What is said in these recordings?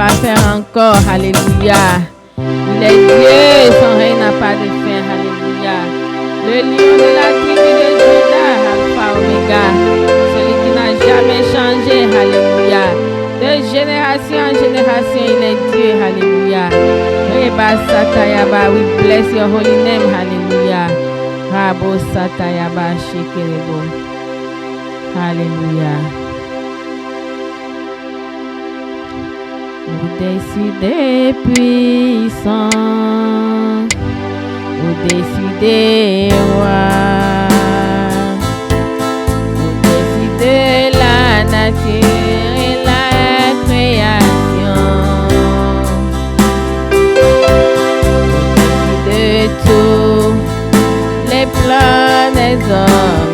va faire encore. Alléluia. Il est Dieu, son règne n'a pas de fin. Alléluia. Le lion de la tribu de Juda, Alpha Omega, celui qui n'a jamais changé. Alléluia. De génération en génération, il est Dieu. Alléluia. Reba Satayaba, we bless your holy name. Alléluia. Rabo Satayaba, Shekerebo. Alléluia. Vous décidez puissant, vous décidez roi, vous décidez la nature et la création, vous décidez tous les plans des hommes.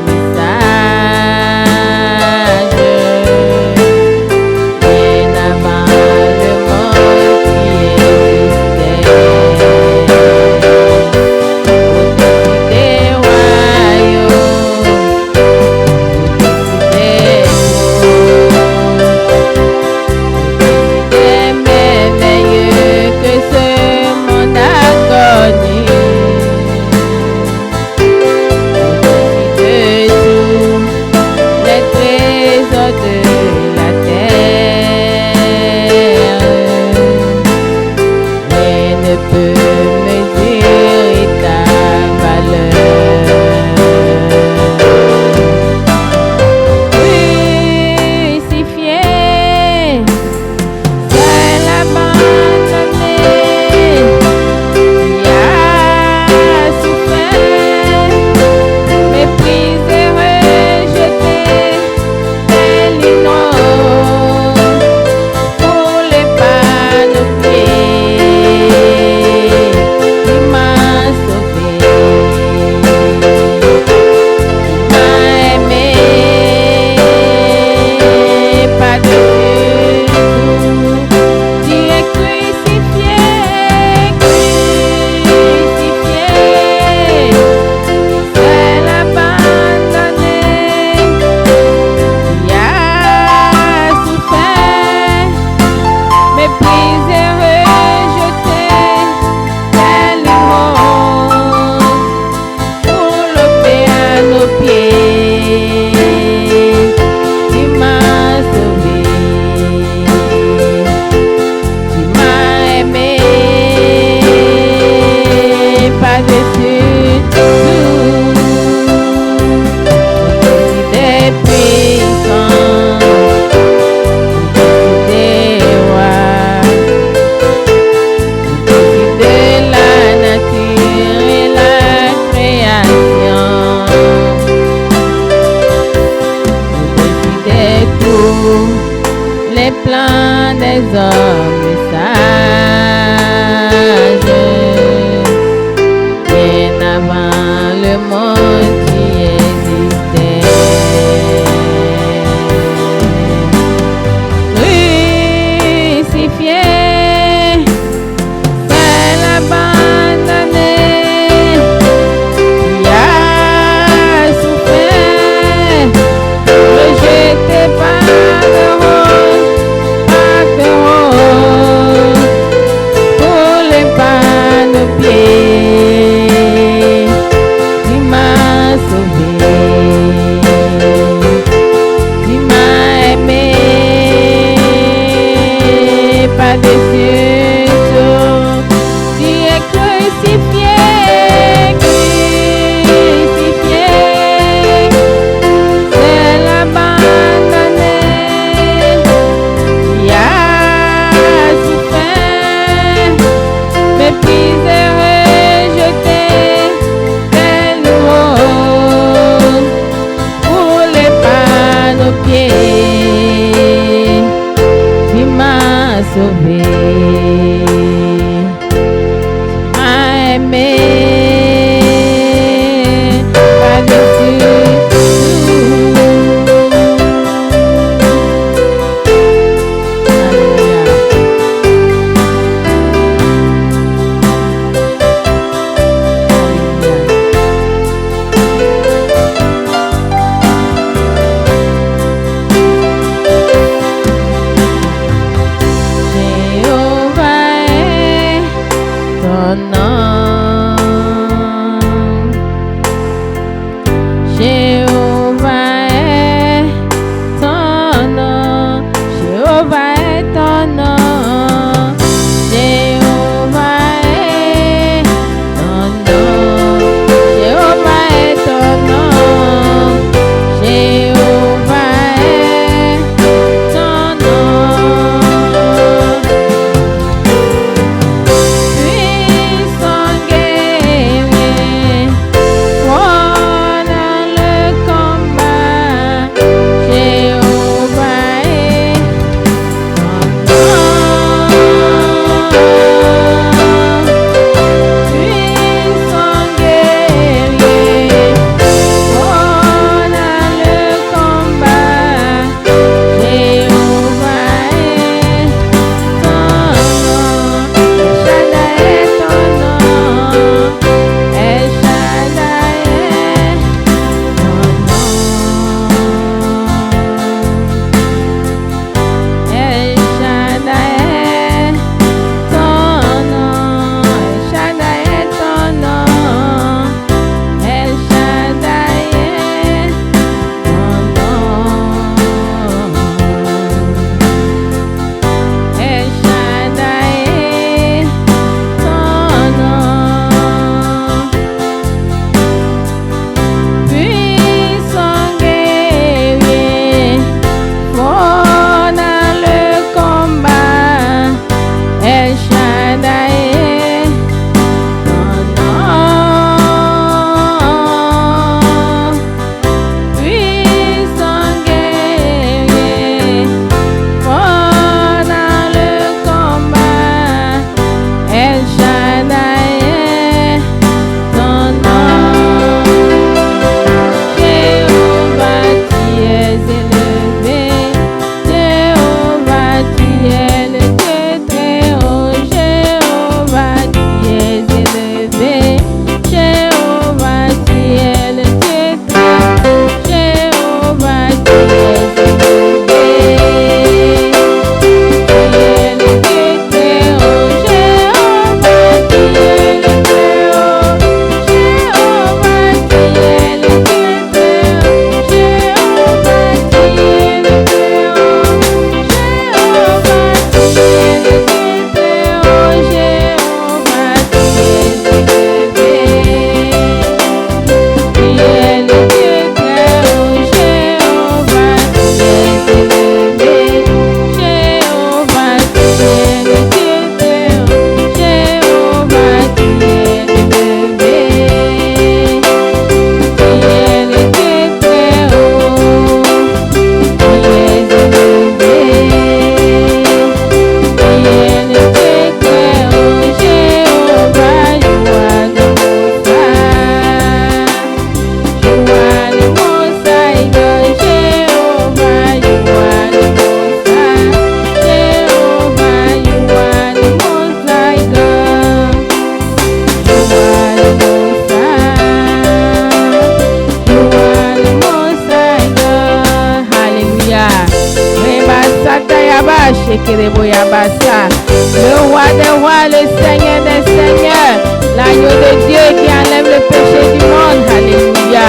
Boyaba, Shekere Boyabasa. Le roi des rois, le Seigneur des seigneurs, l'agneau de Dieu qui enlève le péché du monde. Alléluia.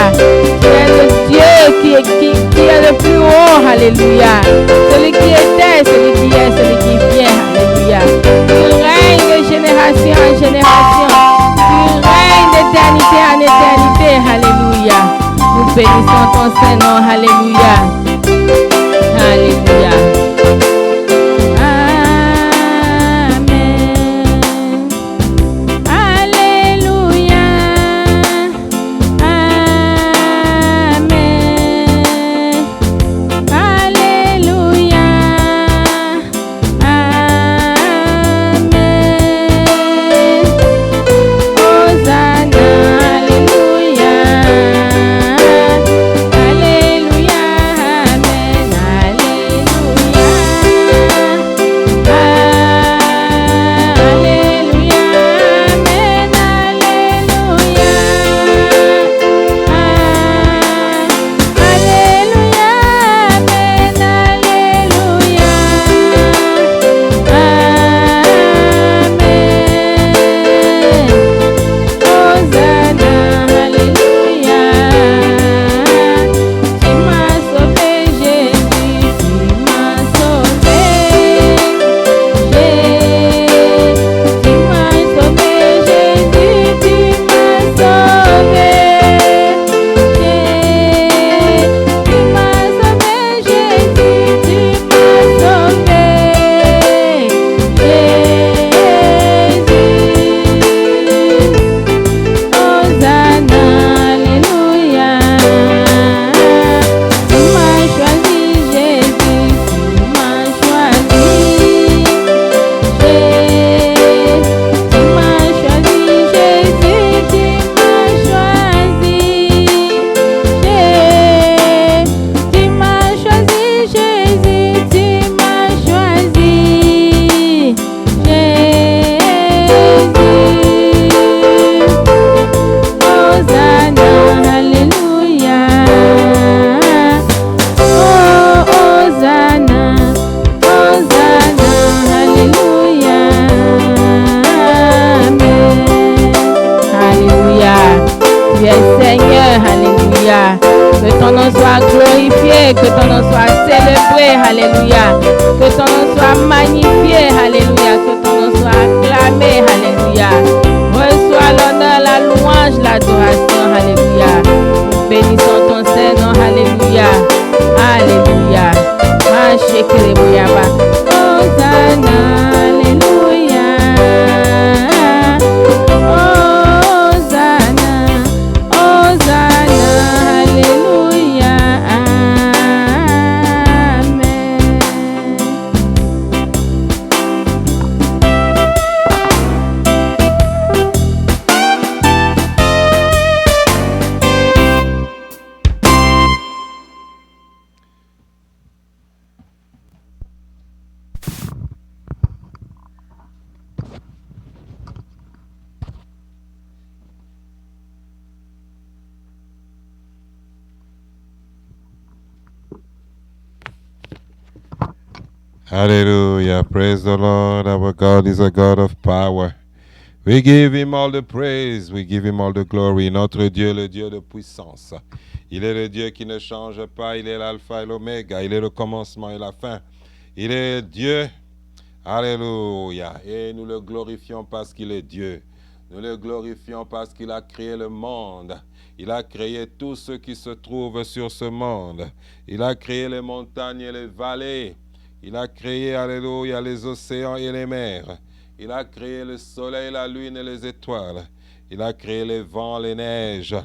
Tu es le Dieu qui est le plus haut. Alléluia. Celui qui était, celui qui est, celui qui vient. Alléluia. Tu règnes de génération en génération. Tu règnes d'éternité en éternité. Alléluia. Nous bénissons ton Saint-Nom. Alléluia. Alléluia. Hallelujah. Praise the Lord. Our God is a God of power. We give him all the praise. We give him all the glory. Notre Dieu, le Dieu de puissance. Il est le Dieu qui ne change pas. Il est l'alpha et l'oméga. Il est le commencement et la fin. Il est Dieu. Alléluia. Et nous le glorifions parce qu'il est Dieu. Nous le glorifions parce qu'il a créé le monde. Il a créé tout ce qui se trouve sur ce monde. Il a créé les montagnes et les vallées. Il a créé, alléluia, les océans et les mers. Il a créé le soleil, la lune et les étoiles. Il a créé les vents, les neiges.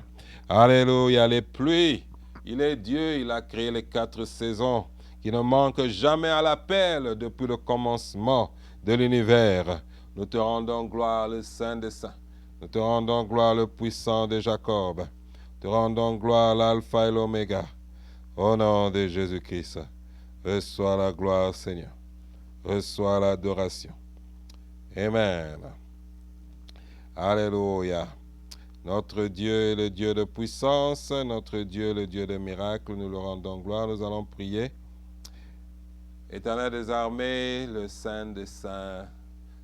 Alléluia, les pluies. Il est Dieu, il a créé les 4 saisons qui ne manquent jamais à l'appel depuis le commencement de l'univers. Nous te rendons gloire, le Saint des Saints. Nous te rendons gloire, le puissant de Jacob. Nous te rendons gloire, l'alpha et l'oméga. Au nom de Jésus-Christ. Reçois la gloire, Seigneur. Reçois l'adoration. Amen. Alléluia. Notre Dieu est le Dieu de puissance. Notre Dieu est le Dieu de miracles. Nous le rendons gloire. Nous allons prier. Éternel des armées, le Saint des saints,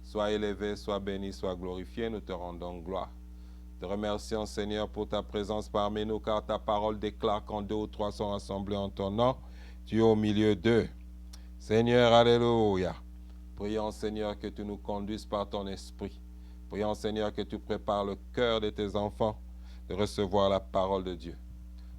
sois élevé, sois béni, sois glorifié, nous te rendons gloire. Te remercions, Seigneur, pour ta présence parmi nous, car ta parole déclare quand 2 ou 3 sont rassemblés en ton nom, tu es au milieu d'eux. Seigneur, alléluia. Prions, Seigneur, que tu nous conduises par ton esprit. Prions, Seigneur, que tu prépares le cœur de tes enfants de recevoir la parole de Dieu.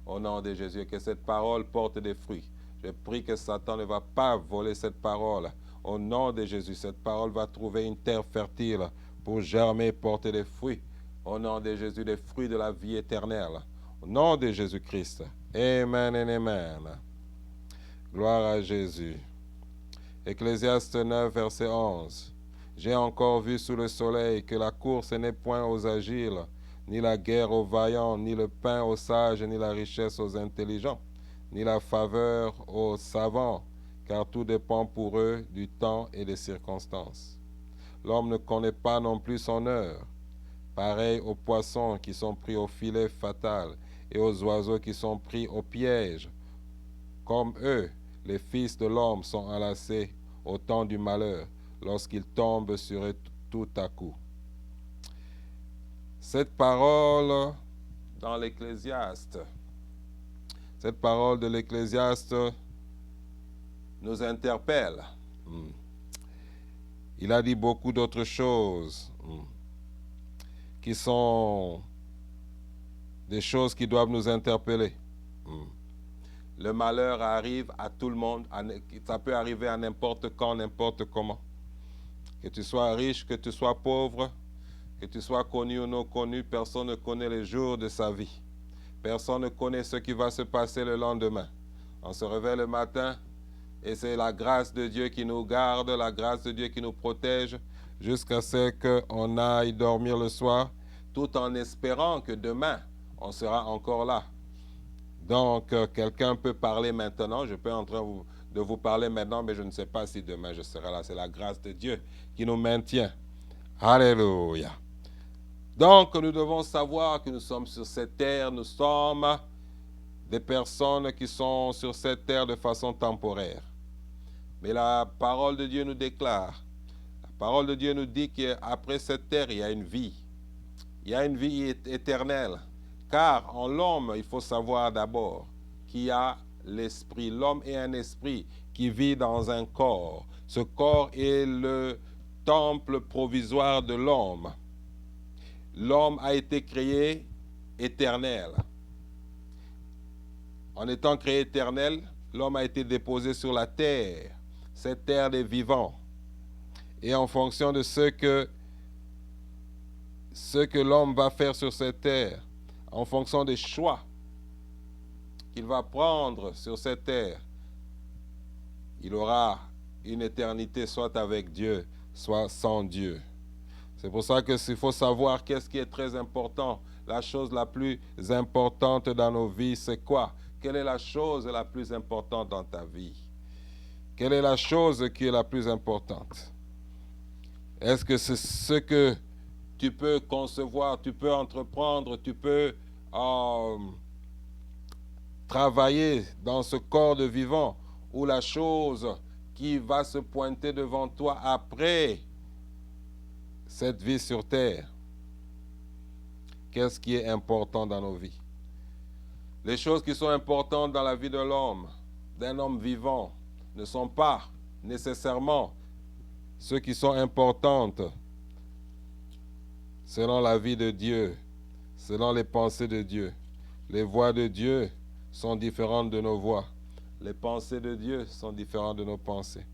Au nom de Jésus, que cette parole porte des fruits. Je prie que Satan ne va pas voler cette parole. Au nom de Jésus, cette parole va trouver une terre fertile pour germer et porter des fruits. Au nom de Jésus, des fruits de la vie éternelle. Au nom de Jésus-Christ. Amen et amen. Gloire à Jésus. Ecclésiaste 9, verset 11. J'ai encore vu sous le soleil que la course n'est point aux agiles, ni la guerre aux vaillants, ni le pain aux sages, ni la richesse aux intelligents, ni la faveur aux savants, car tout dépend pour eux du temps et des circonstances. L'homme ne connaît pas non plus son heure, pareil aux poissons qui sont pris au filet fatal et aux oiseaux qui sont pris au piège. Comme eux, les fils de l'homme sont enlacés au temps du malheur, lorsqu'ils tombent sur eux tout à coup. Cette parole dans l'Ecclésiaste, cette parole de l'Ecclésiaste nous interpelle. Il a dit beaucoup d'autres choses qui sont des choses qui doivent nous interpeller. Le malheur arrive à tout le monde, ça peut arriver à n'importe quand, n'importe comment. Que tu sois riche, que tu sois pauvre, que tu sois connu ou non connu, personne ne connaît les jours de sa vie. Personne ne connaît ce qui va se passer le lendemain. On se réveille le matin et c'est la grâce de Dieu qui nous garde, la grâce de Dieu qui nous protège jusqu'à ce qu'on aille dormir le soir, tout en espérant que demain, on sera encore là. Donc, quelqu'un peut parler maintenant, je peux en train de vous parler maintenant, mais je ne sais pas si demain je serai là. C'est la grâce de Dieu qui nous maintient. Alléluia. Donc, nous devons savoir que nous sommes sur cette terre, nous sommes des personnes qui sont sur cette terre de façon temporaire. Mais la parole de Dieu nous déclare, la parole de Dieu nous dit qu'après cette terre, il y a une vie. Il y a une vie éternelle. Car en l'homme, il faut savoir d'abord qu'il y a l'esprit. L'homme est un esprit qui vit dans un corps. Ce corps est le temple provisoire de l'homme. L'homme a été créé éternel. En étant créé éternel, l'homme a été déposé sur la terre, cette terre des vivants. Et en fonction de ce que l'homme va faire sur cette terre, en fonction des choix qu'il va prendre sur cette terre, il aura une éternité soit avec Dieu, soit sans Dieu. C'est pour ça qu'il faut savoir qu'est-ce qui est très important. La chose la plus importante dans nos vies, c'est quoi? Quelle est la chose la plus importante dans ta vie? Quelle est la chose qui est la plus importante? Est-ce que c'est ce que tu peux concevoir, tu peux entreprendre, tu peux travailler dans ce corps de vivant, ou la chose qui va se pointer devant toi après cette vie sur terre? Qu'est-ce qui est important dans nos vies? Les choses qui sont importantes dans la vie de l'homme, d'un homme vivant, ne sont pas nécessairement ceux qui sont importantes selon la vie de Dieu, selon les pensées de Dieu. Les voies de Dieu sont différentes de nos voies. Les pensées de Dieu sont différentes de nos pensées.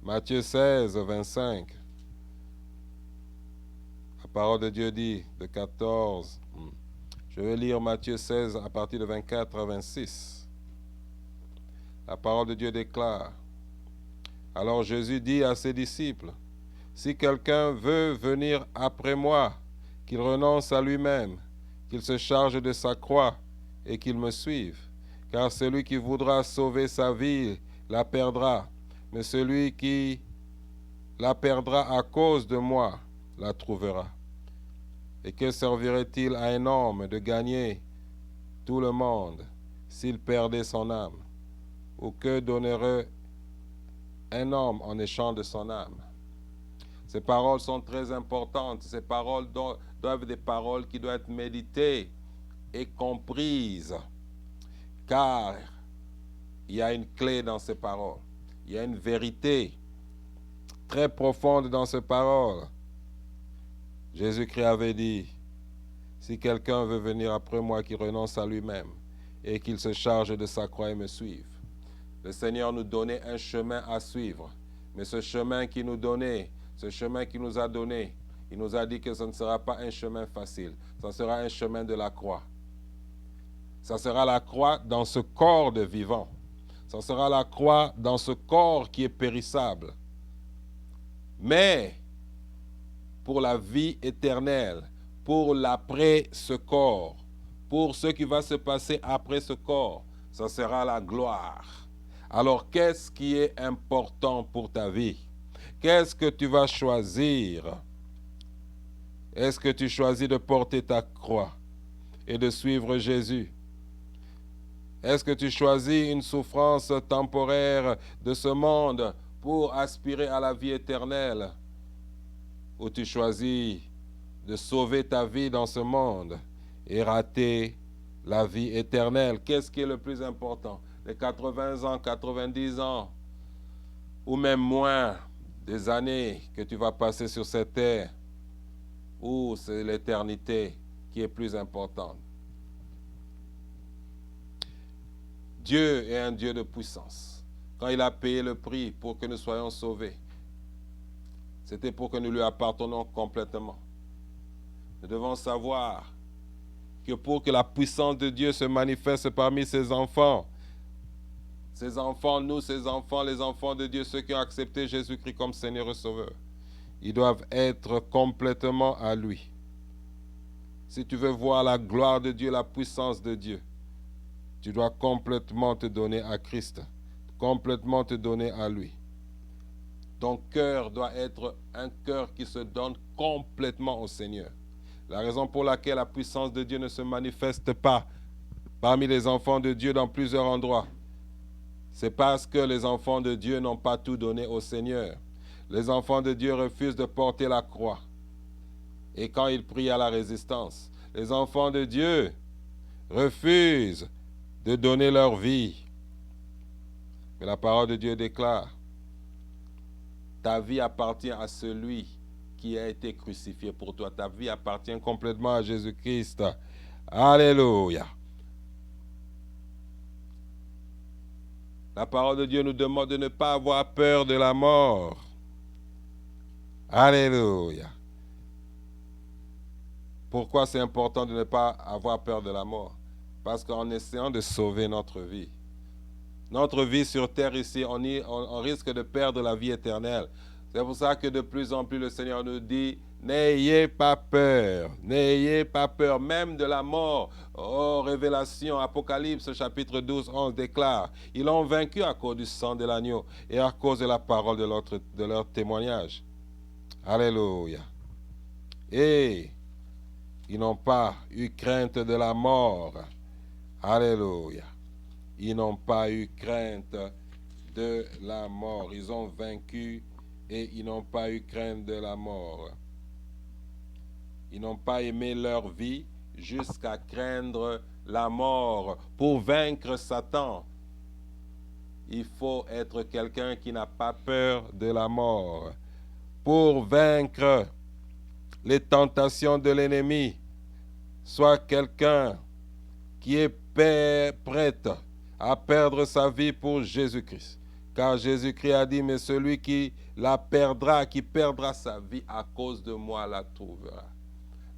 Matthieu 16, 25. La parole de Dieu dit, de 14. Je vais lire Matthieu 16 à partir de 24 à 26. La parole de Dieu déclare. Alors Jésus dit à ses disciples, si quelqu'un veut venir après moi, qu'il renonce à lui-même, qu'il se charge de sa croix et qu'il me suive. Car celui qui voudra sauver sa vie la perdra, mais celui qui la perdra à cause de moi la trouvera. Et que servirait-il à un homme de gagner tout le monde s'il perdait son âme? Ou que donnerait un homme en échange de son âme. Ces paroles sont très importantes. Ces paroles doivent être des paroles qui doivent être méditées et comprises, car il y a une clé dans ces paroles. Il y a une vérité très profonde dans ces paroles. Jésus-Christ avait dit, si quelqu'un veut venir après moi, qu'il renonce à lui-même et qu'il se charge de sa croix et me suive. Le Seigneur nous donnait un chemin à suivre. Mais ce chemin qu'il nous donnait, ce chemin qu'il nous a donné, il nous a dit que ce ne sera pas un chemin facile. Ce sera un chemin de la croix. Ça sera la croix dans ce corps de vivant. Ça sera la croix dans ce corps qui est périssable. Mais pour la vie éternelle, pour l'après ce corps, pour ce qui va se passer après ce corps, ça sera la gloire. Alors, qu'est-ce qui est important pour ta vie? Qu'est-ce que tu vas choisir? Est-ce que tu choisis de porter ta croix et de suivre Jésus? Est-ce que tu choisis une souffrance temporaire de ce monde pour aspirer à la vie éternelle? Ou tu choisis de sauver ta vie dans ce monde et rater la vie éternelle? Qu'est-ce qui est le plus important? Les 80 ans, 90 ans, ou même moins des années que tu vas passer sur cette terre, ou c'est l'éternité qui est plus importante? Dieu est un Dieu de puissance. Quand il a payé le prix pour que nous soyons sauvés, c'était pour que nous lui appartenions complètement. Nous devons savoir que pour que la puissance de Dieu se manifeste parmi ses enfants, nous, ses enfants, les enfants de Dieu, ceux qui ont accepté Jésus-Christ comme Seigneur et Sauveur, ils doivent être complètement à lui. Si tu veux voir la gloire de Dieu, la puissance de Dieu, tu dois complètement te donner à Christ, complètement te donner à lui. Ton cœur doit être un cœur qui se donne complètement au Seigneur. La raison pour laquelle la puissance de Dieu ne se manifeste pas parmi les enfants de Dieu dans plusieurs endroits, c'est parce que les enfants de Dieu n'ont pas tout donné au Seigneur. Les enfants de Dieu refusent de porter la croix. Et quand ils prient à la résistance, les enfants de Dieu refusent de donner leur vie. Mais la parole de Dieu déclare, ta vie appartient à celui qui a été crucifié pour toi. Ta vie appartient complètement à Jésus-Christ. Alléluia. La parole de Dieu nous demande de ne pas avoir peur de la mort. Alléluia. Pourquoi c'est important de ne pas avoir peur de la mort? Parce qu'en essayant de sauver notre vie sur terre ici, on risque de perdre la vie éternelle. C'est pour ça que de plus en plus le Seigneur nous dit, n'ayez pas peur, même de la mort. Oh, Révélation, Apocalypse, chapitre 12, 11 déclare, ils l'ont vaincu à cause du sang de l'agneau et à cause de la parole de leur témoignage. Alléluia. Et ils n'ont pas eu crainte de la mort. Alléluia. Ils n'ont pas eu crainte de la mort. Ils ont vaincu et ils n'ont pas eu crainte de la mort. Ils n'ont pas aimé leur vie jusqu'à craindre la mort. Pour vaincre Satan, il faut être quelqu'un qui n'a pas peur de la mort. Pour vaincre les tentations de l'ennemi, sois quelqu'un qui est prête à perdre sa vie pour Jésus-Christ. Car Jésus-Christ a dit, mais celui qui la perdra, qui perdra sa vie à cause de moi, la trouvera.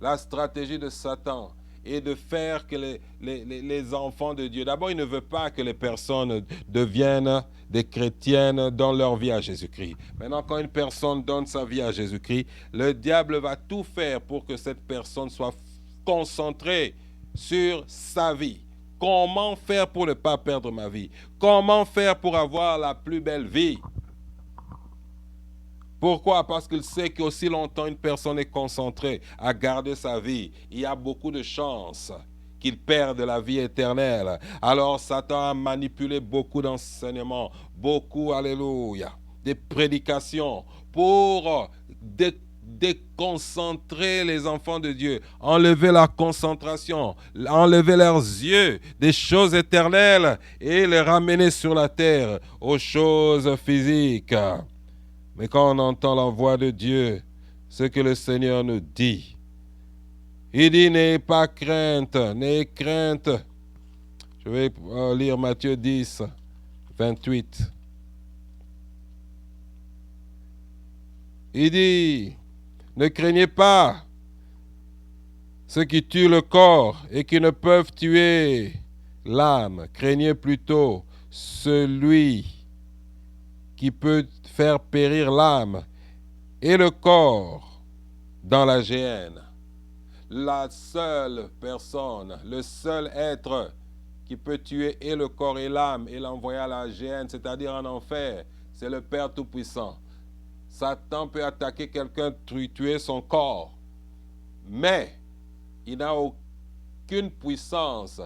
La stratégie de Satan est de faire que les enfants de Dieu, d'abord, il ne veut pas que les personnes deviennent des chrétiennes, donnent leur vie à Jésus-Christ. Maintenant, quand une personne donne sa vie à Jésus-Christ, le diable va tout faire pour que cette personne soit concentrée sur sa vie. Comment faire pour ne pas perdre ma vie? Comment faire pour avoir la plus belle vie? Pourquoi? Parce qu'il sait qu'aussi longtemps une personne est concentrée à garder sa vie, il y a beaucoup de chances qu'il perde la vie éternelle. Alors Satan a manipulé beaucoup d'enseignements, beaucoup, alléluia, des prédications pour déconcentrer les enfants de Dieu, enlever la concentration, enlever leurs yeux des choses éternelles et les ramener sur la terre aux choses physiques. Mais quand on entend la voix de Dieu, ce que le Seigneur nous dit, il dit, n'ayez pas crainte, n'ayez crainte. Je vais lire Matthieu 10, 28. Il dit, ne craignez pas ceux qui tuent le corps et qui ne peuvent tuer l'âme. Craignez plutôt celui qui peut faire périr l'âme et le corps dans la géhenne. La seule personne, le seul être qui peut tuer et le corps et l'âme et l'envoyer à la géhenne, c'est-à-dire en enfer, c'est le Père Tout-Puissant. Satan peut attaquer quelqu'un, tuer son corps, mais il n'a aucune puissance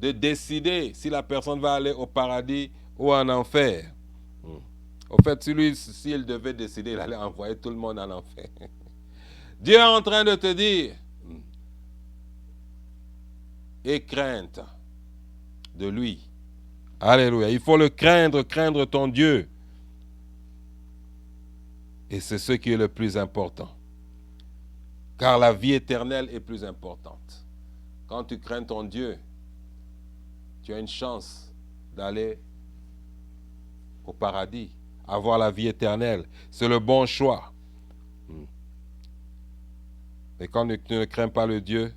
de décider si la personne va aller au paradis ou en enfer. Au fait, s'il devait décider, il allait envoyer tout le monde en enfer. Dieu est en train de te dire, aie crainte de lui. Alléluia. Il faut le craindre, craindre ton Dieu. Et c'est ce qui est le plus important. Car la vie éternelle est plus importante. Quand tu crains ton Dieu, tu as une chance d'aller au paradis, avoir la vie éternelle. C'est le bon choix. Mais quand tu ne crains pas le Dieu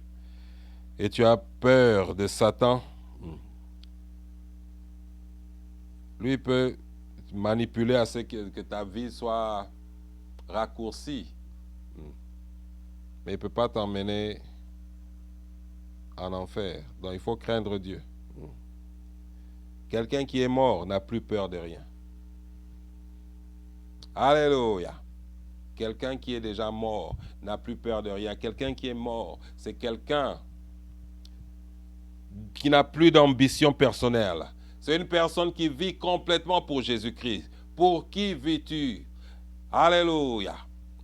et tu as peur de Satan, lui peut manipuler à ce que ta vie soit raccourcie. Mais il ne peut pas t'emmener en enfer. Donc il faut craindre Dieu. Quelqu'un qui est mort n'a plus peur de rien. Alléluia. Quelqu'un qui est déjà mort n'a plus peur de rien. Quelqu'un qui est mort, c'est quelqu'un qui n'a plus d'ambition personnelle. C'est une personne qui vit complètement pour Jésus-Christ. Pour qui vis-tu? Alléluia.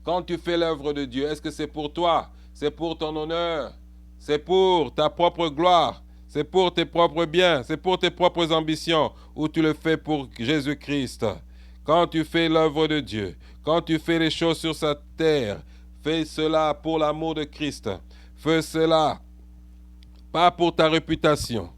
Quand tu fais l'œuvre de Dieu, est-ce que c'est pour toi? C'est pour ton honneur? C'est pour ta propre gloire? C'est pour tes propres biens? C'est pour tes propres ambitions? Ou tu le fais pour Jésus-Christ? Quand tu fais l'œuvre de Dieu, quand tu fais les choses sur cette terre, fais cela pour l'amour de Christ. Fais cela pas pour ta réputation,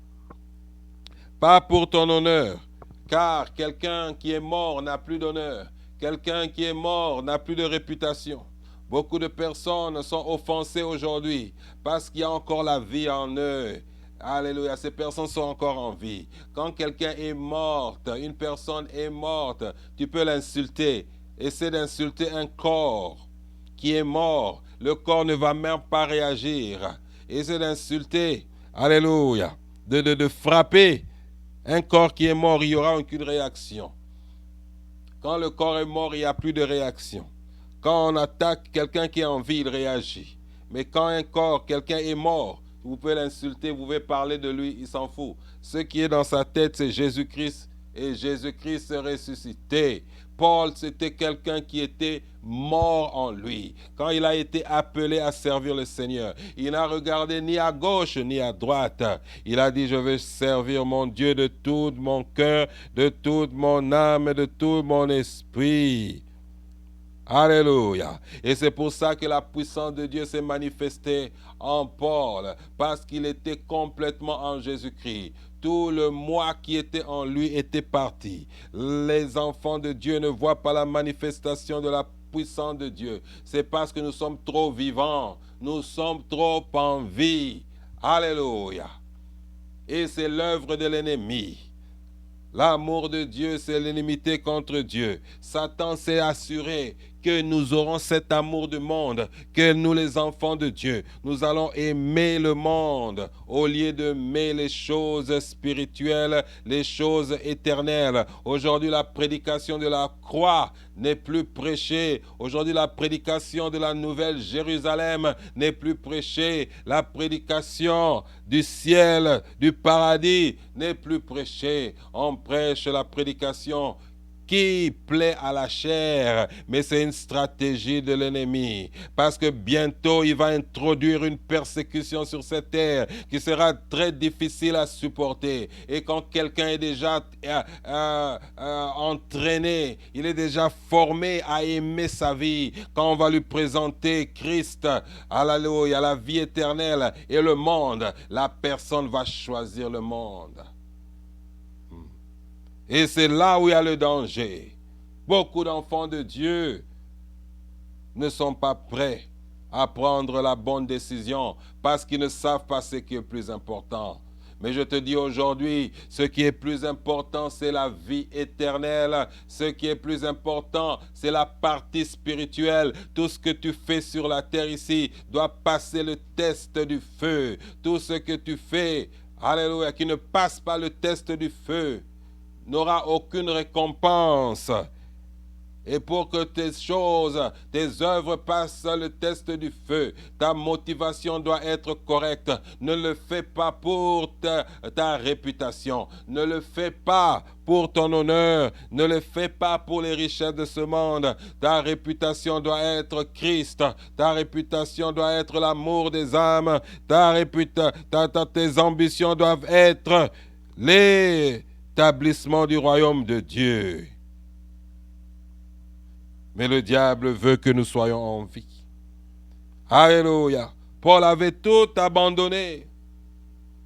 pas pour ton honneur, car quelqu'un qui est mort n'a plus d'honneur. Quelqu'un qui est mort n'a plus de réputation. Beaucoup de personnes sont offensées aujourd'hui parce qu'il y a encore la vie en eux. Alléluia, ces personnes sont encore en vie. Quand quelqu'un est mort, une personne est morte, tu peux l'insulter. Essaie d'insulter un corps qui est mort. Le corps ne va même pas réagir. Essaie d'insulter, alléluia, de frapper un corps qui est mort, il n'y aura aucune réaction. Quand le corps est mort, il n'y a plus de réaction. Quand on attaque quelqu'un qui est en vie, il réagit. Mais quand un corps, quelqu'un est mort, vous pouvez l'insulter, vous pouvez parler de lui, il s'en fout. Ce qui est dans sa tête, c'est Jésus-Christ et Jésus-Christ est ressuscité. Paul, c'était quelqu'un qui était mort en lui. Quand il a été appelé à servir le Seigneur, il n'a regardé ni à gauche ni à droite. Il a dit, je vais servir mon Dieu de tout mon cœur, de toute mon âme et de tout mon esprit. Alléluia. Et c'est pour ça que la puissance de Dieu s'est manifestée en Paul, parce qu'il était complètement en Jésus-Christ. Tout le moi qui était en lui était parti. Les enfants de Dieu ne voient pas la manifestation de la puissance de Dieu. C'est parce que nous sommes trop vivants, nous sommes trop en vie. Alléluia. Et c'est l'œuvre de l'ennemi. L'amour de Dieu, c'est l'inimité contre Dieu. Satan s'est assuré que nous aurons cet amour du monde, que nous, les enfants de Dieu, nous allons aimer le monde au lieu d'aimer les choses spirituelles, les choses éternelles. Aujourd'hui, la prédication de la croix n'est plus prêchée. Aujourd'hui, la prédication de la nouvelle Jérusalem n'est plus prêchée. La prédication du ciel, du paradis n'est plus prêchée. On prêche la prédication qui plaît à la chair, mais c'est une stratégie de l'ennemi. Parce que bientôt, il va introduire une persécution sur cette terre qui sera très difficile à supporter. Et quand quelqu'un est déjà entraîné, il est déjà formé à aimer sa vie, quand on va lui présenter Christ, alléluia, la vie éternelle et le monde, la personne va choisir le monde. Et c'est là où il y a le danger. Beaucoup d'enfants de Dieu ne sont pas prêts à prendre la bonne décision parce qu'ils ne savent pas ce qui est plus important. Mais je te dis aujourd'hui, ce qui est plus important, c'est la vie éternelle. Ce qui est plus important, c'est la partie spirituelle. Tout ce que tu fais sur la terre ici doit passer le test du feu. Tout ce que tu fais, alléluia, qui ne passe pas le test du feu, n'aura aucune récompense. Et pour que tes choses, tes œuvres passent le test du feu, ta motivation doit être correcte. Ne le fais pas pour ta réputation. Ne le fais pas pour ton honneur. Ne le fais pas pour les richesses de ce monde. Ta réputation doit être Christ. Ta réputation doit être l'amour des âmes. Tes ambitions doivent être l'établissement du royaume de Dieu. Mais le diable veut que nous soyons en vie. Alléluia. Paul avait tout abandonné.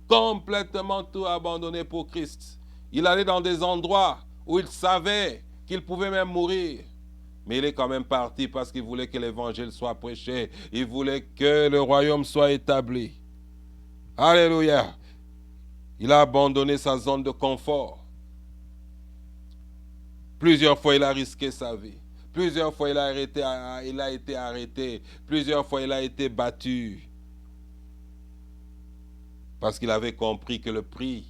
Complètement tout abandonné pour Christ. Il allait dans des endroits où il savait qu'il pouvait même mourir. Mais il est quand même parti parce qu'il voulait que l'évangile soit prêché. Il voulait que le royaume soit établi. Alléluia. Il a abandonné sa zone de confort. Plusieurs fois, il a risqué sa vie. Plusieurs fois, il a été arrêté. Plusieurs fois, il a été battu. Parce qu'il avait compris que le prix,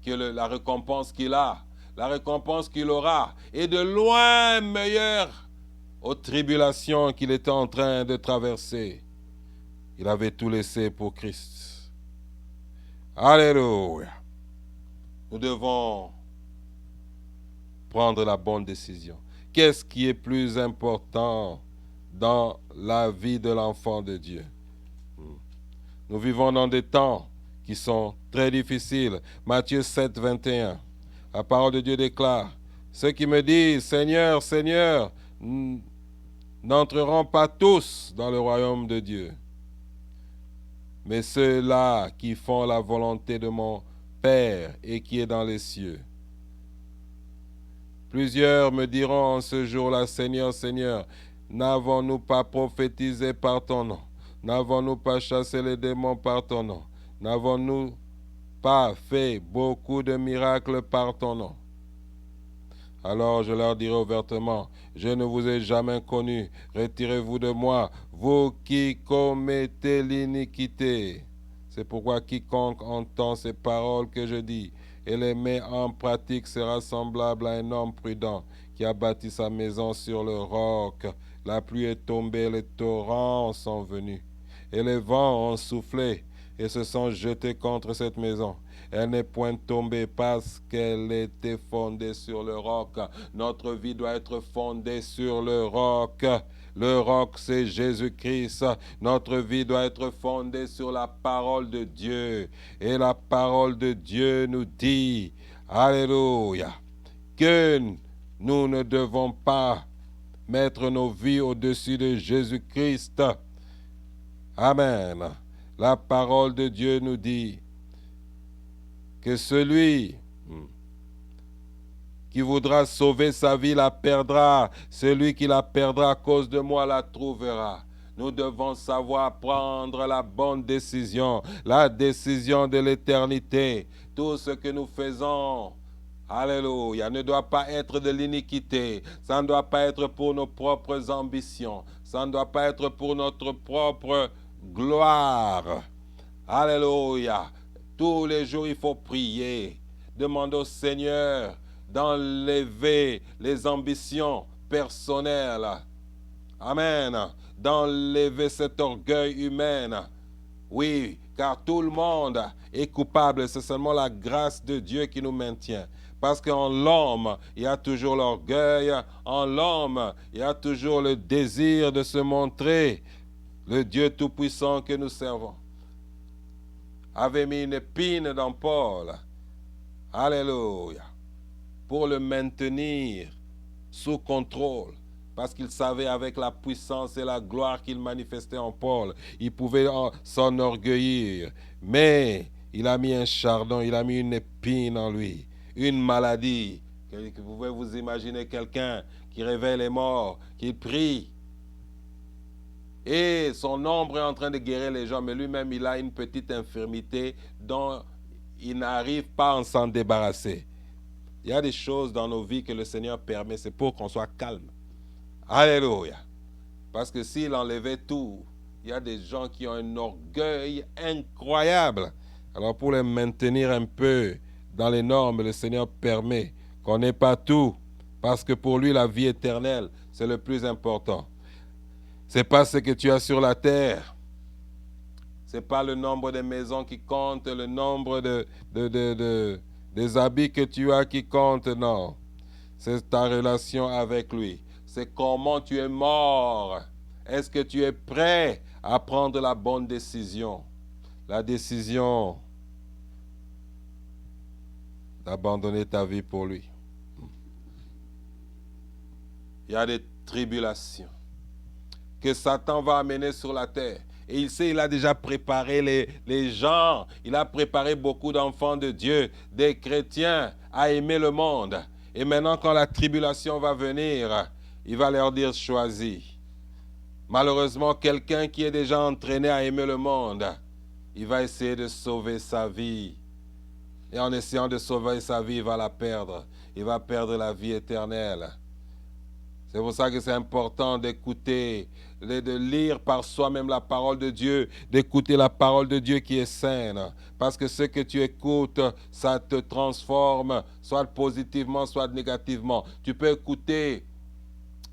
que la récompense qu'il a, la récompense qu'il aura, est de loin meilleure aux tribulations qu'il était en train de traverser. Il avait tout laissé pour Christ. Alléluia. Nous devons prendre la bonne décision. Qu'est-ce qui est plus important dans la vie de l'enfant de Dieu? Nous vivons dans des temps qui sont très difficiles. Matthieu 7, 21. La parole de Dieu déclare, ceux qui me disent, Seigneur, Seigneur, n'entreront pas tous dans le royaume de Dieu. Mais ceux-là qui font la volonté de mon Père et qui est dans les cieux. Plusieurs me diront en ce jour-là, Seigneur, Seigneur, n'avons-nous pas prophétisé par ton nom? N'avons-nous pas chassé les démons par ton nom? N'avons-nous pas fait beaucoup de miracles par ton nom? Alors je leur dirai ouvertement, je ne vous ai jamais connu, retirez-vous de moi, vous qui commettez l'iniquité. C'est pourquoi quiconque entend ces paroles que je dis et les met en pratique sera semblable à un homme prudent qui a bâti sa maison sur le roc. La pluie est tombée, les torrents sont venus, et les vents ont soufflé et se sont jetés contre cette maison. Elle n'est point tombée parce qu'elle était fondée sur le roc. Notre vie doit être fondée sur le roc. Le roc, c'est Jésus-Christ. Notre vie doit être fondée sur la parole de Dieu. Et la parole de Dieu nous dit, alléluia, que nous ne devons pas mettre nos vies au-dessus de Jésus-Christ. Amen. La parole de Dieu nous dit que celui qui voudra sauver sa vie la perdra. Celui qui la perdra à cause de moi la trouvera. Nous devons savoir prendre la bonne décision, la décision de l'éternité. Tout ce que nous faisons, alléluia, ne doit pas être de l'iniquité. Ça ne doit pas être pour nos propres ambitions. Ça ne doit pas être pour notre propre gloire. Alléluia. Tous les jours, il faut prier. Demander au Seigneur d'enlever les ambitions personnelles. Amen. D'enlever cet orgueil humain. Oui, car tout le monde est coupable. C'est seulement la grâce de Dieu qui nous maintient. Parce qu'en l'homme, il y a toujours l'orgueil, en l'homme, il y a toujours le désir de se montrer. Le Dieu Tout-Puissant que nous servons avait mis une épine dans Paul. Alléluia. Pour le maintenir sous contrôle. Parce qu'il savait avec la puissance et la gloire qu'il manifestait en Paul, il pouvait s'enorgueillir. Mais il a mis un chardon, il a mis une épine en lui, une maladie. Vous pouvez vous imaginer quelqu'un qui réveille les morts, qui prie. Et son ombre est en train de guérir les gens, mais lui-même, il a une petite infirmité dont il n'arrive pas à s'en débarrasser. Il y a des choses dans nos vies que le Seigneur permet, c'est pour qu'on soit calme. Alléluia. Parce que s'il enlevait tout, il y a des gens qui ont un orgueil incroyable. Alors pour les maintenir un peu dans les normes, le Seigneur permet qu'on n'ait pas tout. Parce que pour lui, la vie éternelle, c'est le plus important. Ce n'est pas ce que tu as sur la terre. Ce n'est pas le nombre de maisons qui compte, le nombre des habits que tu as qui compte, non. C'est ta relation avec lui. C'est comment tu es mort. Est-ce que tu es prêt à prendre la bonne décision? La décision d'abandonner ta vie pour lui. Il y a des tribulations que Satan va amener sur la terre. Et il sait, il a déjà préparé les gens. Il a préparé beaucoup d'enfants de Dieu, des chrétiens, à aimer le monde. Et maintenant, quand la tribulation va venir, il va leur dire choisis. Malheureusement, quelqu'un qui est déjà entraîné à aimer le monde, il va essayer de sauver sa vie. Et en essayant de sauver sa vie, il va la perdre. Il va perdre la vie éternelle. C'est pour ça que c'est important d'écouter, de lire par soi-même la parole de Dieu, d'écouter la parole de Dieu qui est saine. Parce que ce que tu écoutes, ça te transforme, soit positivement, soit négativement. Tu peux écouter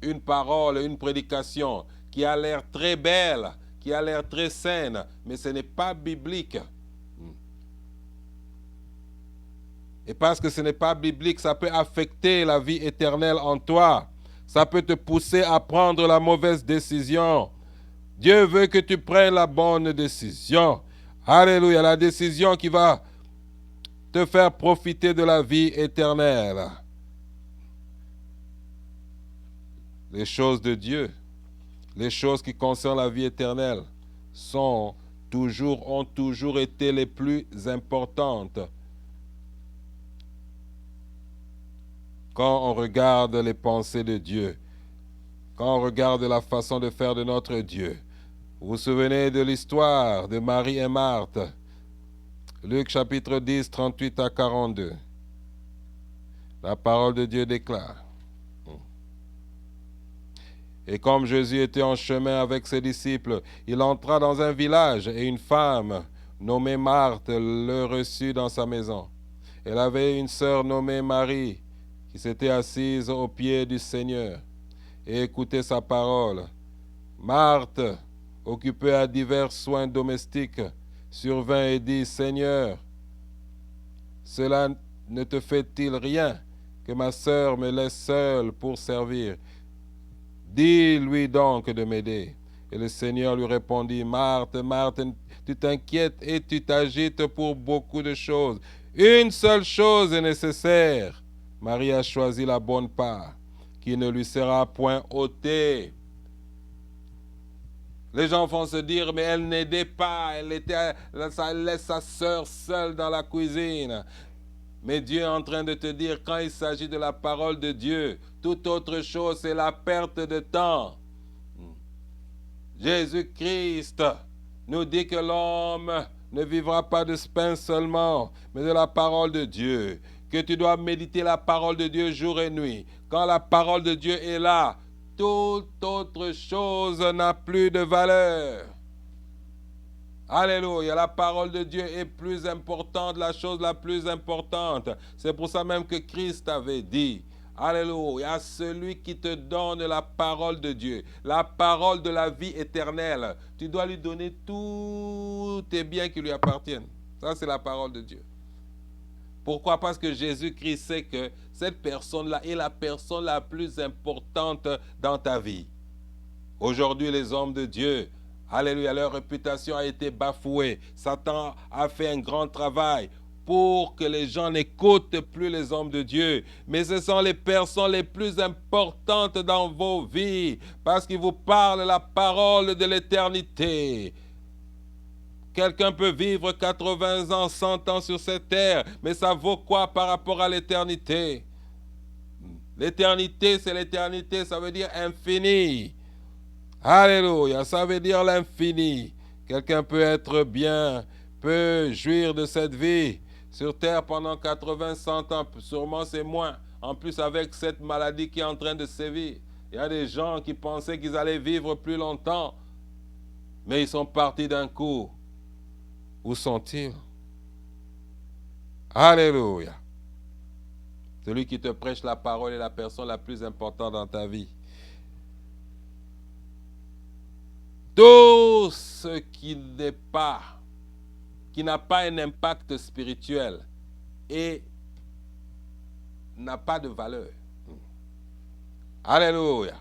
une parole, une prédication qui a l'air très belle, qui a l'air très saine, mais ce n'est pas biblique. Et parce que ce n'est pas biblique, ça peut affecter la vie éternelle en toi. Ça peut te pousser à prendre la mauvaise décision. Dieu veut que tu prennes la bonne décision. Alléluia, la décision qui va te faire profiter de la vie éternelle. Les choses de Dieu, les choses qui concernent la vie éternelle ont toujours été les plus importantes. Quand on regarde les pensées de Dieu, quand on regarde la façon de faire de notre Dieu. Vous vous souvenez de l'histoire de Marie et Marthe, Luc chapitre 10, 38 à 42. La parole de Dieu déclare. Et comme Jésus était en chemin avec ses disciples, il entra dans un village et une femme nommée Marthe le reçut dans sa maison. Elle avait une sœur nommée Marie qui s'était assise aux pieds du Seigneur et écoutait sa parole. Marthe, occupée à divers soins domestiques, survint et dit, Seigneur, cela ne te fait-il rien que ma sœur me laisse seule pour servir? Dis-lui donc de m'aider. Et le Seigneur lui répondit, Marthe, Marthe, tu t'inquiètes et tu t'agites pour beaucoup de choses. Une seule chose est nécessaire. Marie a choisi la bonne part, qui ne lui sera point ôtée. Les gens vont se dire, mais elle n'aidait pas, elle laisse sa sœur seule dans la cuisine. Mais Dieu est en train de te dire, quand il s'agit de la parole de Dieu, toute autre chose, c'est la perte de temps. Jésus-Christ nous dit que l'homme ne vivra pas de pain seulement, mais de la parole de Dieu. Que tu dois méditer la parole de Dieu jour et nuit. Quand la parole de Dieu est là, toute autre chose n'a plus de valeur. Alléluia, la parole de Dieu est plus importante, la chose la plus importante. C'est pour ça même que Christ avait dit Alléluia, à celui qui te donne la parole de Dieu, la parole de la vie éternelle. Tu dois lui donner tous tes biens qui lui appartiennent. Ça, c'est la parole de Dieu. Pourquoi? Parce que Jésus-Christ sait que cette personne-là est la personne la plus importante dans ta vie. Aujourd'hui, les hommes de Dieu, alléluia, leur réputation a été bafouée. Satan a fait un grand travail pour que les gens n'écoutent plus les hommes de Dieu. Mais ce sont les personnes les plus importantes dans vos vies parce qu'ils vous parlent la parole de l'éternité. Quelqu'un peut vivre 80 ans, 100 ans sur cette terre, mais ça vaut quoi par rapport à l'éternité? L'éternité, c'est l'éternité, ça veut dire infini. Alléluia, ça veut dire l'infini. Quelqu'un peut être bien, peut jouir de cette vie sur terre pendant 80, 100 ans, sûrement c'est moins. En plus avec cette maladie qui est en train de sévir. Il y a des gens qui pensaient qu'ils allaient vivre plus longtemps, mais ils sont partis d'un coup. Où sont-ils? Alléluia. Celui qui te prêche la parole est la personne la plus importante dans ta vie. Tout ce qui n'a pas un impact spirituel et n'a pas de valeur. Alléluia.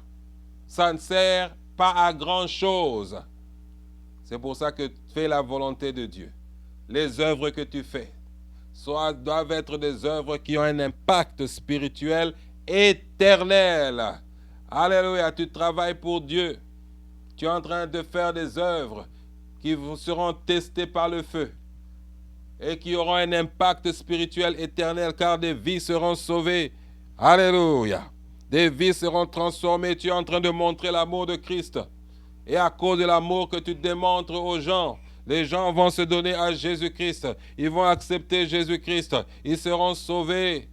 Ça ne sert pas à grand chose. C'est pour ça que tu fais la volonté de Dieu. Les œuvres que tu fais doivent être des œuvres qui ont un impact spirituel éternel. Alléluia, tu travailles pour Dieu. Tu es en train de faire des œuvres qui seront testées par le feu et qui auront un impact spirituel éternel car des vies seront sauvées. Alléluia. Des vies seront transformées. Tu es en train de montrer l'amour de Christ. Et à cause de l'amour que tu démontres aux gens, les gens vont se donner à Jésus-Christ. Ils vont accepter Jésus-Christ. Ils seront sauvés.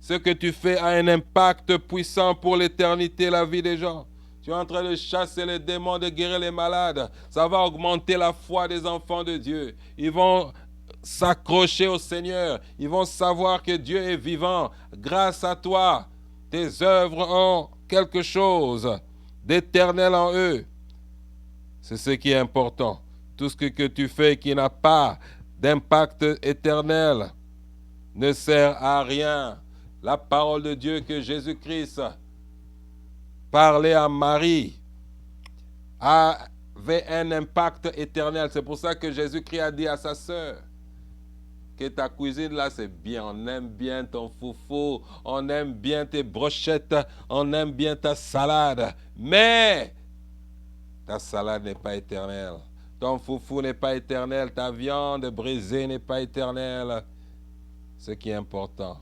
Ce que tu fais a un impact puissant pour l'éternité, la vie des gens. Tu es en train de chasser les démons, de guérir les malades. Ça va augmenter la foi des enfants de Dieu. Ils vont s'accrocher au Seigneur. Ils vont savoir que Dieu est vivant. Grâce à toi, tes œuvres ont quelque chose d'éternel en eux. C'est ce qui est important. Tout ce que tu fais qui n'a pas d'impact éternel ne sert à rien. La parole de Dieu que Jésus-Christ parlait à Marie avait un impact éternel. C'est pour ça que Jésus-Christ a dit à sa sœur que ta cuisine là c'est bien, on aime bien ton foufou, on aime bien tes brochettes, on aime bien ta salade, mais ta salade n'est pas éternelle. Ton foufou n'est pas éternel. Ta viande brisée n'est pas éternelle. Ce qui est important,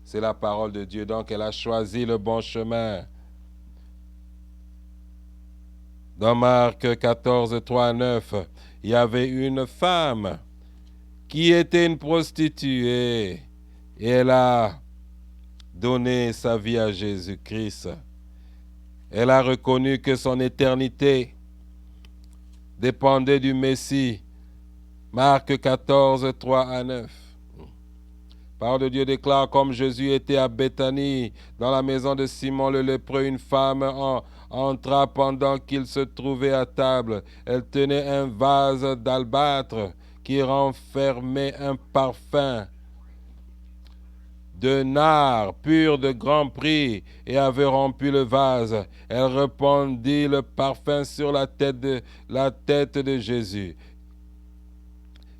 c'est la parole de Dieu. Donc, elle a choisi le bon chemin. Dans Marc 14, 3 à 9, il y avait une femme qui était une prostituée et elle a donné sa vie à Jésus-Christ. Elle a reconnu que son éternité dépendait du Messie. Marc 14, 3 à 9. La parole de Dieu déclare, comme Jésus était à Béthanie, dans la maison de Simon le lépreux, une femme entra pendant qu'il se trouvait à table. Elle tenait un vase d'albâtre qui renfermait un parfum de nard pur de grand prix et avait rempli le vase. Elle répandit le parfum sur la tête de Jésus.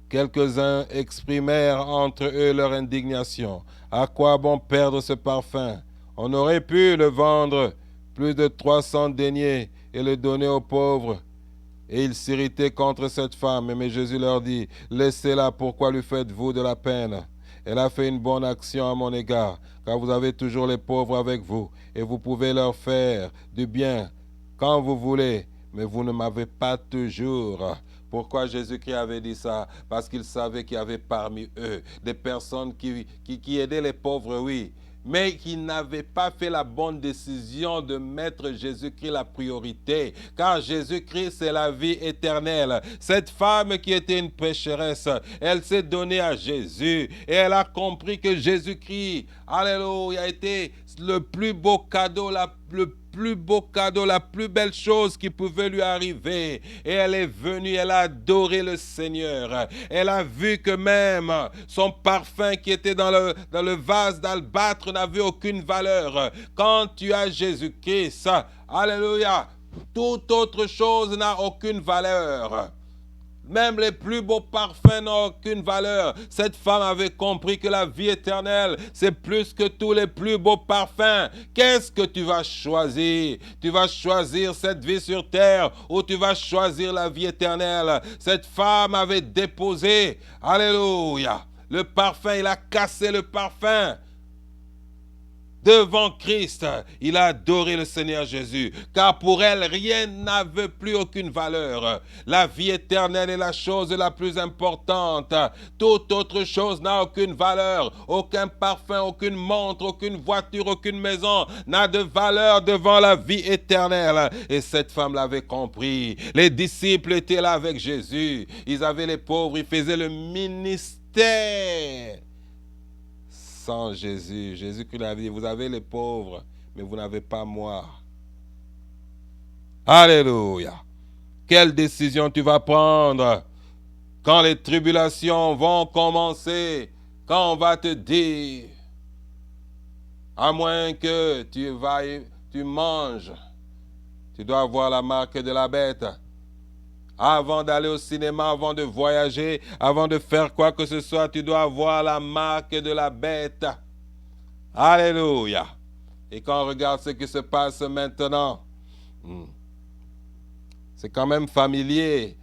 Quelques-uns exprimèrent entre eux leur indignation. À quoi bon perdre ce parfum? On aurait pu le vendre plus de 300 deniers et le donner aux pauvres. Et ils s'irritaient contre cette femme. Mais Jésus leur dit, laissez-la, pourquoi lui faites-vous de la peine? Elle a fait une bonne action à mon égard, car vous avez toujours les pauvres avec vous, et vous pouvez leur faire du bien quand vous voulez, mais vous ne m'avez pas toujours. Pourquoi Jésus-Christ avait dit ça? Parce qu'il savait qu'il y avait parmi eux des personnes qui aidaient les pauvres, oui, mais qui n'avait pas fait la bonne décision de mettre Jésus-Christ la priorité, car Jésus-Christ c'est la vie éternelle. Cette femme qui était une pécheresse, elle s'est donnée à Jésus et elle a compris que Jésus-Christ, alléluia, a été le plus beau cadeau, la plus belle chose qui pouvait lui arriver. Et elle est venue, elle a adoré le Seigneur. Elle a vu que même son parfum qui était dans le vase d'albâtre n'avait aucune valeur. Quand tu as Jésus-Christ, alléluia, toute autre chose n'a aucune valeur. Même les plus beaux parfums n'ont aucune valeur. Cette femme avait compris que la vie éternelle, c'est plus que tous les plus beaux parfums. Qu'est-ce que tu vas choisir? Tu vas choisir cette vie sur terre ou tu vas choisir la vie éternelle? Cette femme avait déposé, alléluia, le parfum, il a cassé le parfum. Devant Christ, il a adoré le Seigneur Jésus, car pour elle, rien n'avait plus aucune valeur. La vie éternelle est la chose la plus importante. Toute autre chose n'a aucune valeur. Aucun parfum, aucune montre, aucune voiture, aucune maison n'a de valeur devant la vie éternelle. Et cette femme l'avait compris. Les disciples étaient là avec Jésus. Ils avaient les pauvres, ils faisaient le ministère. Sans Jésus, Jésus-Christ l'a dit, vous avez les pauvres, mais vous n'avez pas moi. Alléluia. Quelle décision tu vas prendre quand les tribulations vont commencer, quand on va te dire, à moins que tu manges, tu dois avoir la marque de la bête. Avant d'aller au cinéma, avant de voyager, avant de faire quoi que ce soit, tu dois avoir la marque de la bête. Alléluia. Et quand on regarde ce qui se passe maintenant, c'est quand même familier,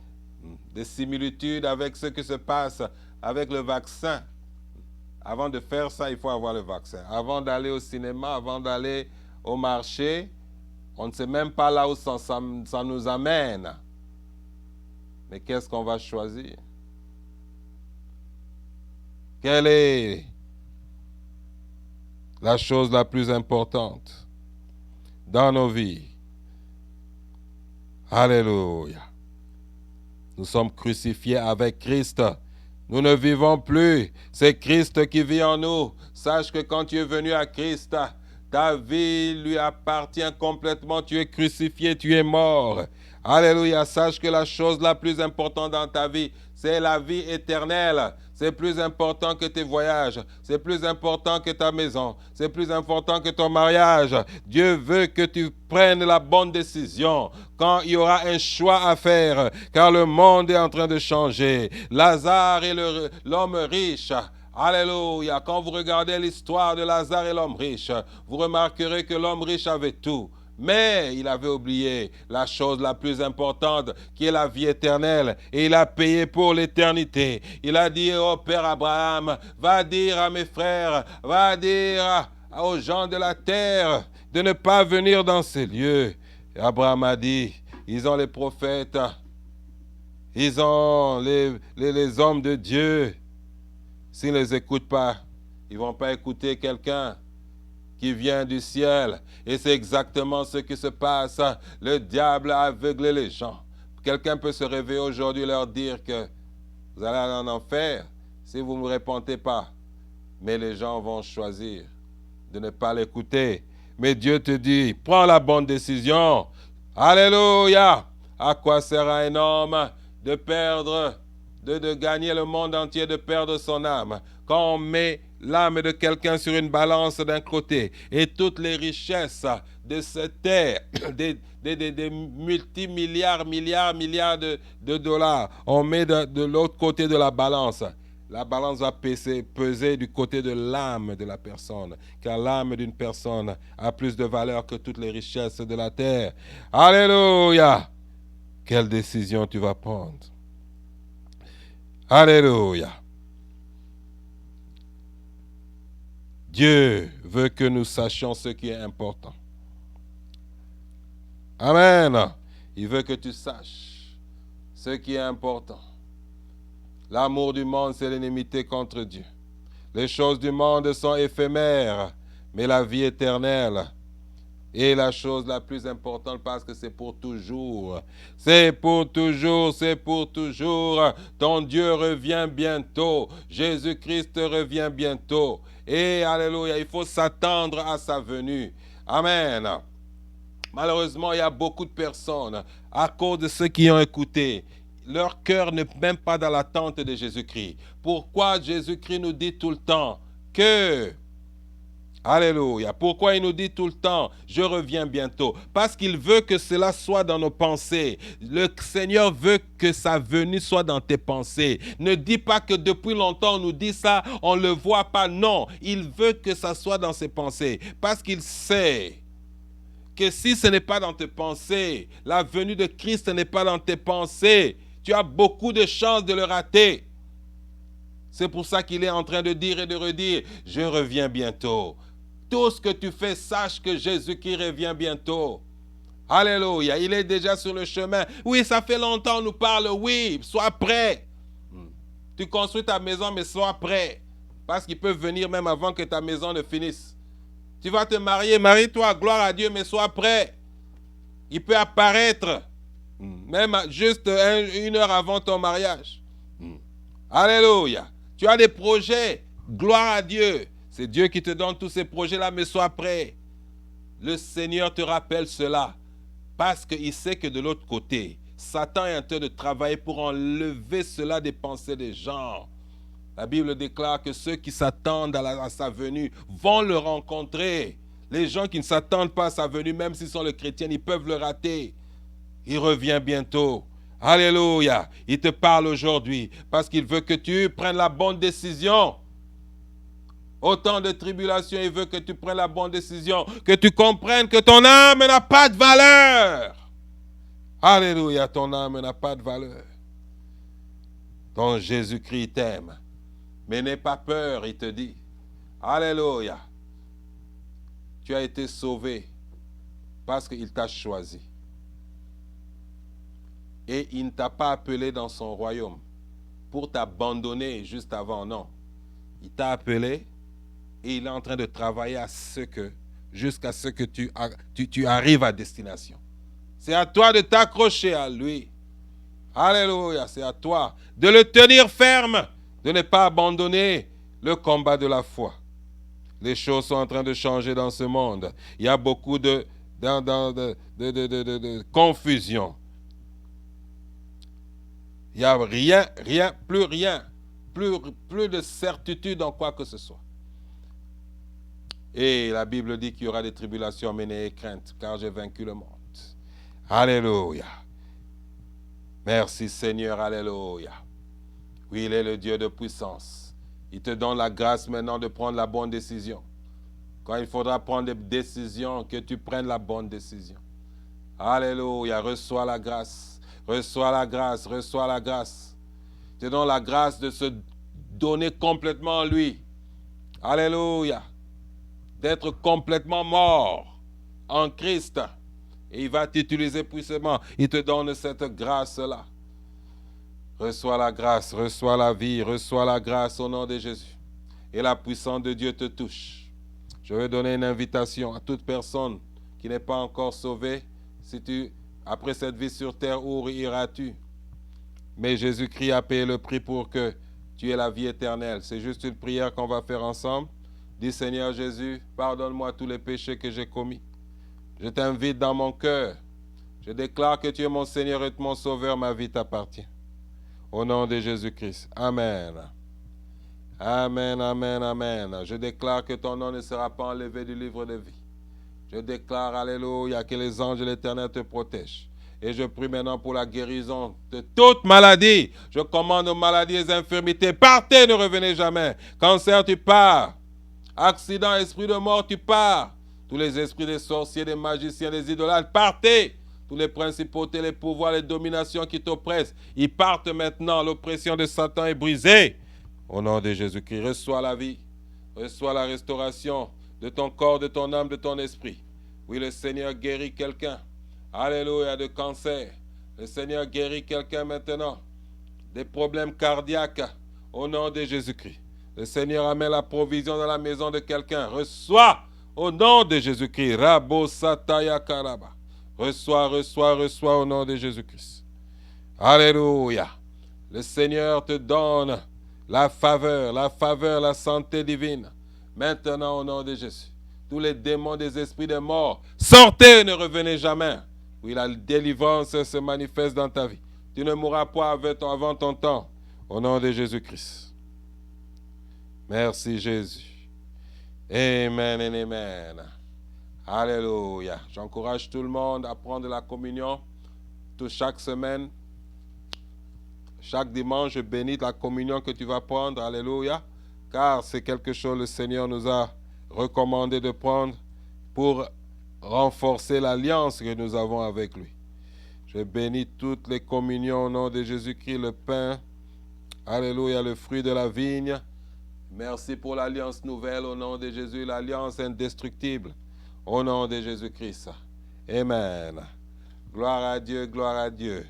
des similitudes avec ce qui se passe avec le vaccin. Avant de faire ça, il faut avoir le vaccin. Avant d'aller au cinéma, avant d'aller au marché, on ne sait même pas là où ça nous amène. Mais qu'est-ce qu'on va choisir? Quelle est la chose la plus importante dans nos vies? Alléluia. Nous sommes crucifiés avec Christ. Nous ne vivons plus. C'est Christ qui vit en nous. Sache que quand tu es venu à Christ, ta vie lui appartient complètement. Tu es crucifié, tu es mort. Alléluia. Sache que la chose la plus importante dans ta vie, c'est la vie éternelle. C'est plus important que tes voyages. C'est plus important que ta maison. C'est plus important que ton mariage. Dieu veut que tu prennes la bonne décision quand il y aura un choix à faire. Car le monde est en train de changer. Lazare et l'homme riche. Alléluia. Quand vous regardez l'histoire de Lazare et l'homme riche, vous remarquerez que l'homme riche avait tout. Mais il avait oublié la chose la plus importante qui est la vie éternelle. Et il a payé pour l'éternité. Il a dit au Père Abraham, va dire à mes frères, va dire aux gens de la terre de ne pas venir dans ces lieux. Et Abraham a dit, ils ont les prophètes, ils ont les hommes de Dieu. S'ils ne les écoutent pas, ils ne vont pas écouter quelqu'un qui vient du ciel. Et c'est exactement ce qui se passe. Le diable a aveuglé les gens. Quelqu'un peut se réveiller aujourd'hui et leur dire que vous allez aller en enfer si vous ne vous répentez pas. Mais les gens vont choisir de ne pas l'écouter. Mais Dieu te dit, prends la bonne décision. Alléluia. À quoi sert à un homme de perdre, de gagner le monde entier, de perdre son âme? Quand on met l'âme de quelqu'un sur une balance d'un côté et toutes les richesses de cette terre, des multimilliards, milliards de dollars, on met de l'autre côté de la balance va peser du côté de l'âme de la personne, car l'âme d'une personne a plus de valeur que toutes les richesses de la terre. Alléluia! Quelle décision tu vas prendre? Alléluia! Dieu veut que nous sachions ce qui est important. Amen. Il veut que tu saches ce qui est important. L'amour du monde, c'est l'inimité contre Dieu. Les choses du monde sont éphémères, Mais la vie éternelle est la chose la plus importante parce que c'est pour toujours. C'est pour toujours, c'est pour toujours. Ton Dieu revient bientôt. Jésus-Christ revient bientôt. Et alléluia, il faut s'attendre à sa venue. Amen. Malheureusement, il y a beaucoup de personnes, à cause de ceux qui ont écouté, leur cœur n'est même pas dans l'attente de Jésus-Christ. Pourquoi Jésus-Christ nous dit tout le temps que... Alléluia. Pourquoi il nous dit tout le temps, je reviens bientôt? Parce qu'il veut que cela soit dans nos pensées. Le Seigneur veut que sa venue soit dans tes pensées. Ne dis pas que depuis longtemps on nous dit ça, on ne le voit pas. Non, il veut que ça soit dans ses pensées. Parce qu'il sait que si ce n'est pas dans tes pensées, la venue de Christ n'est pas dans tes pensées, tu as beaucoup de chances de le rater. C'est pour ça qu'il est en train de dire et de redire, je reviens bientôt. Tout ce que tu fais, sache que Jésus-Christ revient bientôt. Alléluia, il est déjà sur le chemin. Oui, ça fait longtemps, on nous parle, oui, sois prêt. Tu construis ta maison, mais sois prêt. Parce qu'il peut venir même avant que ta maison ne finisse. Tu vas te marier, marie-toi, gloire à Dieu, mais sois prêt. Il peut apparaître, même juste une heure avant ton mariage. Alléluia. Tu as des projets, gloire à Dieu. C'est Dieu qui te donne tous ces projets-là, mais sois prêt. Le Seigneur te rappelle cela, parce qu'il sait que de l'autre côté, Satan est en train de travailler pour enlever cela des pensées des gens. La Bible déclare que ceux qui s'attendent à sa venue vont le rencontrer. Les gens qui ne s'attendent pas à sa venue, même s'ils sont les chrétiens, ils peuvent le rater. Il revient bientôt. Alléluia. Il te parle aujourd'hui parce qu'il veut que tu prennes la bonne décision. Autant de tribulations, il veut que tu prennes la bonne décision, que tu comprennes que ton âme n'a pas de valeur. Alléluia, ton âme n'a pas de valeur. Ton Jésus-Christ t'aime. Mais n'aie pas peur, il te dit. Alléluia. Tu as été sauvé parce qu'il t'a choisi. Et il ne t'a pas appelé dans son royaume pour t'abandonner juste avant, non. Il t'a appelé et il est en train de travailler jusqu'à ce que tu arrives à destination. C'est à toi de t'accrocher à lui. Alléluia, c'est à toi de le tenir ferme, de ne pas abandonner le combat de la foi. Les choses sont en train de changer dans ce monde. Il y a beaucoup de confusion. Il n'y a plus de certitude en quoi que ce soit. Et la Bible dit qu'il y aura des tribulations, mais n'ayez crainte, car j'ai vaincu le monde. Alléluia. Merci Seigneur, alléluia. Oui, il est le Dieu de puissance. Il te donne la grâce maintenant de prendre la bonne décision. Quand il faudra prendre des décisions, que tu prennes la bonne décision. Alléluia, reçois la grâce. Reçois la grâce, reçois la grâce. Je te donne la grâce de se donner complètement à lui. Alléluia. D'être complètement mort en Christ. Et il va t'utiliser puissamment. Il te donne cette grâce-là. Reçois la grâce, reçois la vie, reçois la grâce au nom de Jésus. Et la puissance de Dieu te touche. Je vais donner une invitation à toute personne qui n'est pas encore sauvée. Après cette vie sur terre, où iras-tu? Mais Jésus-Christ a payé le prix pour que tu aies la vie éternelle. C'est juste une prière qu'on va faire ensemble. Dis Seigneur Jésus, pardonne-moi tous les péchés que j'ai commis. Je t'invite dans mon cœur. Je déclare que tu es mon Seigneur et mon Sauveur, ma vie t'appartient. Au nom de Jésus-Christ. Amen. Amen, amen, amen. Je déclare que ton nom ne sera pas enlevé du livre de vie. Je déclare, alléluia, que les anges de l'Éternel te protègent. Et je prie maintenant pour la guérison de toute maladie. Je commande aux maladies et aux infirmités. Partez, ne revenez jamais. Cancer, tu pars. Accident, esprit de mort, tu pars. Tous les esprits des sorciers, des magiciens, des idolâtres, partez. Tous les principautés, les pouvoirs, les dominations qui t'oppressent, ils partent maintenant. L'oppression de Satan est brisée. Au nom de Jésus-Christ, reçois la vie. Reçois la restauration de ton corps, de ton âme, de ton esprit. Oui, le Seigneur guérit quelqu'un. Alléluia, de cancer. Le Seigneur guérit quelqu'un maintenant. Des problèmes cardiaques. Au nom de Jésus-Christ. Le Seigneur amène la provision dans la maison de quelqu'un. Reçois Au nom de Jésus-Christ. Rabo Sataya Karaba. Reçois, reçois, reçois au nom de Jésus-Christ. Alléluia. Le Seigneur te donne la faveur, la santé divine. Maintenant, au nom de Jésus. Tous les démons des esprits de mort, sortez et ne revenez jamais. Oui, la délivrance se manifeste dans ta vie. Tu ne mourras pas avant ton temps. Au nom de Jésus-Christ. Merci Jésus. Amen et amen. Alléluia. J'encourage tout le monde à prendre la communion chaque semaine. Chaque dimanche, je bénis la communion que tu vas prendre. Alléluia. Car c'est quelque chose que le Seigneur nous a recommandé de prendre pour renforcer l'alliance que nous avons avec lui. Je bénis toutes les communions au nom de Jésus-Christ, le pain. Alléluia, le fruit de la vigne. Merci pour l'alliance nouvelle au nom de Jésus, l'alliance indestructible au nom de Jésus-Christ. Amen. Gloire à Dieu, gloire à Dieu.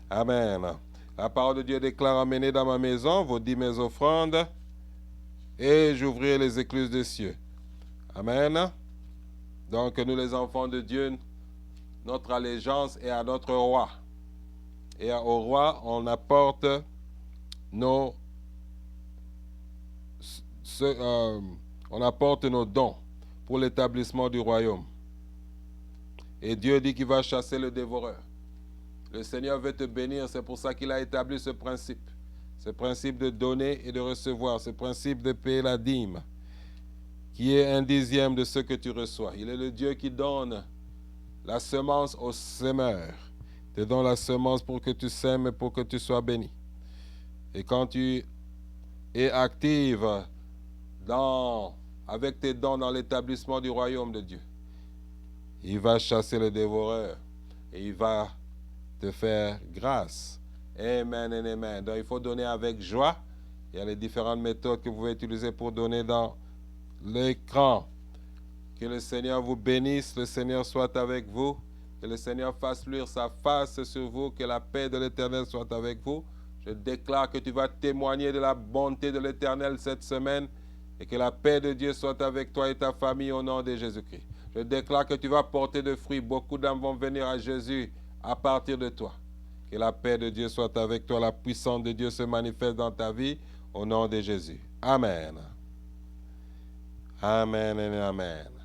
Amen. La parole de Dieu déclare: amenez dans ma maison vos 10 offrandes et j'ouvrirai les écluses des cieux. Amen. Donc nous les enfants de Dieu, notre allégeance est à notre roi. Et au roi, on apporte nos dons pour l'établissement du royaume. Et Dieu dit qu'il va chasser le dévoreur. Le Seigneur veut te bénir, c'est pour ça qu'il a établi ce principe de donner et de recevoir, ce principe de payer la dîme, qui est 1/10 de ce que tu reçois. Il est le Dieu qui donne la semence au semeur. Il te donne la semence pour que tu sèmes et pour que tu sois béni. Et quand tu es active avec tes dons dans l'établissement du royaume de Dieu, il va chasser le dévoreur et il va te faire grâce. Amen et amen. Donc il faut donner avec joie. Il y a les différentes méthodes que vous pouvez utiliser pour donner dans l'écran. Que le Seigneur vous bénisse, le Seigneur soit avec vous, que le Seigneur fasse luire sa face sur vous, que la paix de l'Éternel soit avec vous. Je déclare que tu vas témoigner de la bonté de l'Éternel cette semaine et que la paix de Dieu soit avec toi et ta famille au nom de Jésus-Christ. Je déclare que tu vas porter de fruits. Beaucoup d'âmes vont venir à Jésus à partir de toi. Que la paix de Dieu soit avec toi, la puissance de Dieu se manifeste dans ta vie au nom de Jésus. Amen. Amen et amen.